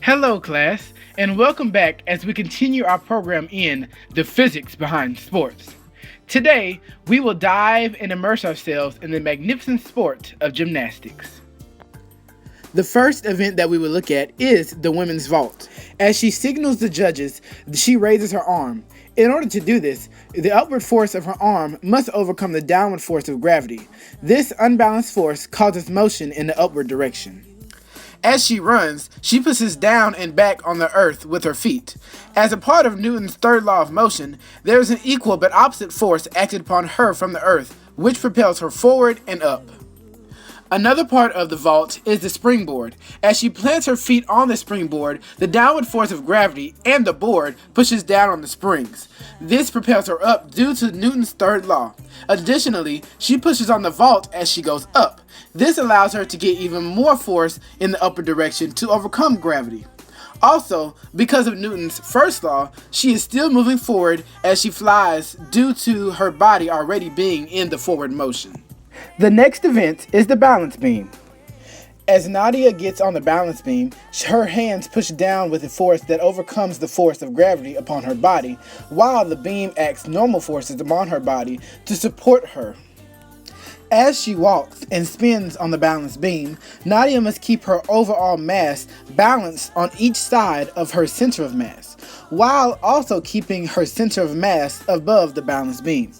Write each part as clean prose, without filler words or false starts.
Hello, class, and welcome back as we continue our program in The Physics Behind Sports. Today, we will dive and immerse ourselves in the magnificent sport of gymnastics. The first event that we will look at is the women's vault. As she signals the judges, she raises her arm. In order to do this, the upward force of her arm must overcome the downward force of gravity. This unbalanced force causes motion in the upward direction. As she runs, she pushes down and back on the earth with her feet. As a part of Newton's third law of motion, there is an equal but opposite force acted upon her from the earth, which propels her forward and up. Another part of the vault is the springboard. As she plants her feet on the springboard, the downward force of gravity and the board pushes down on the springs. This propels her up due to Newton's third law. Additionally, she pushes on the vault as she goes up. This allows her to get even more force in the upper direction to overcome gravity. Also, because of Newton's first law, she is still moving forward as she flies due to her body already being in the forward motion. The next event is the balance beam. As Nadia gets on the balance beam, her hands push down with a force that overcomes the force of gravity upon her body, while the beam acts normal forces upon her body to support her. As she walks and spins on the balance beam, Nadia must keep her overall mass balanced on each side of her center of mass, while also keeping her center of mass above the balance beam.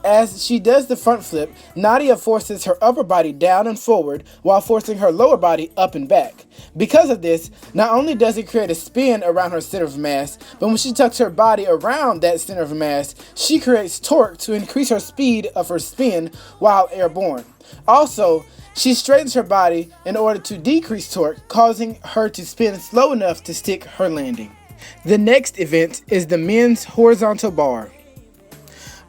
As she does the front flip, Nadia forces her upper body down and forward while forcing her lower body up and back. Because of this, not only does it create a spin around her center of mass, but when she tucks her body around that center of mass, she creates torque to increase her speed of her spin while airborne. Also, she straightens her body in order to decrease torque, causing her to spin slow enough to stick her landing. The next event is the men's horizontal bar.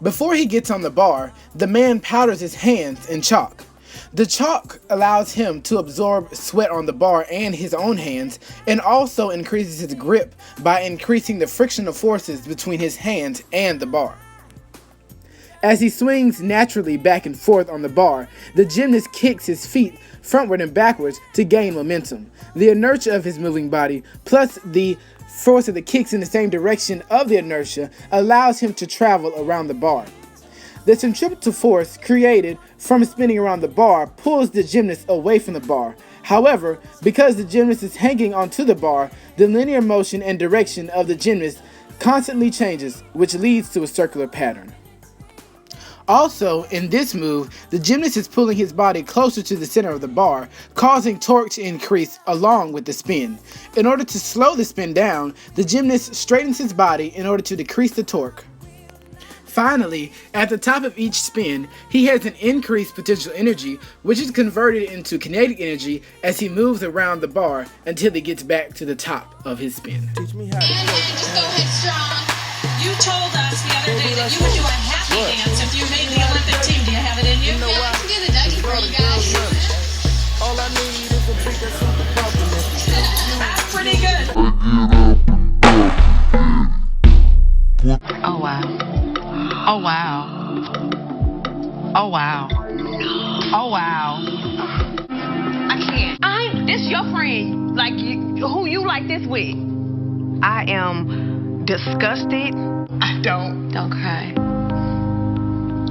Before he gets on the bar, the man powders his hands in chalk. The chalk allows him to absorb sweat on the bar and his own hands, and also increases his grip by increasing the frictional forces between his hands and the bar. As he swings naturally back and forth on the bar, the gymnast kicks his feet frontward and backwards to gain momentum. The inertia of his moving body, plus the force of the kicks in the same direction of the inertia, allows him to travel around the bar. The centripetal force created from spinning around the bar pulls the gymnast away from the bar. However, because the gymnast is hanging onto the bar, the linear motion and direction of the gymnast constantly changes, which leads to a circular pattern. Also, in this move, the gymnast is pulling his body closer to the center of the bar, causing torque to increase along with the spin. In order to slow the spin down, the gymnast straightens his body in order to decrease the torque. Finally, at the top of each spin, he has an increased potential energy, which is converted into kinetic energy as he moves around the bar until he gets back to the top of his spin. Teach me how to just go headstrong. You told us the other day that you would do a happy dance if you made the Olympic team. Do you have it in you? Yeah, I can do the Dougie for you guys. All I need is a beat that's super bumping. That's pretty good. Oh wow. Oh wow. Oh wow. Oh wow. I can't. This your friend, like who you like this with. I am disgusted. I don't. Don't cry.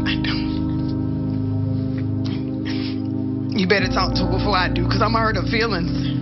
I don't. You better talk to her before I do, because I'm hurt her feelings.